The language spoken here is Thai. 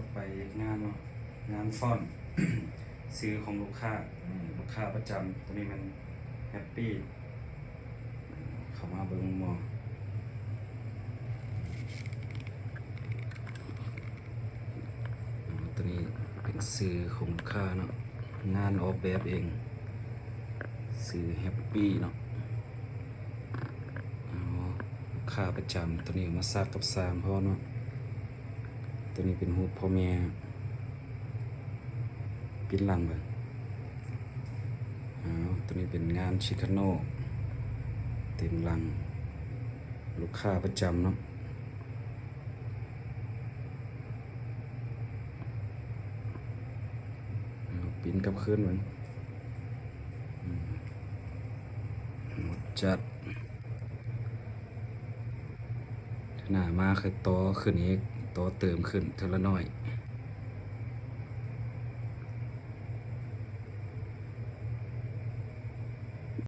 บไปงานเนาะงานฟ้อน ซื้อของลูกค้าประจำตัวนี้มันแฮปปี้เข้ามาเบิ่งหมอตัวนี้เป็นซื้อของลูกค้าเนาะงานออกแบบเองซื้อแฮปปี้เนาะลูกค้าประจำตัวนี้มาซักกับสร้างพ่อเนาะตัวนี้เป็นรูปพ่อแม่ปิ้นหลังเลยตัวนี้เป็นงานชิคาโน่เต็มหลังลูกค้าประจำเนาะปิ้นกับขึ้นมันหมดจัดหน้ามาคือโตขึ้นอีกโตเติมขึ้นเท่าละน้อย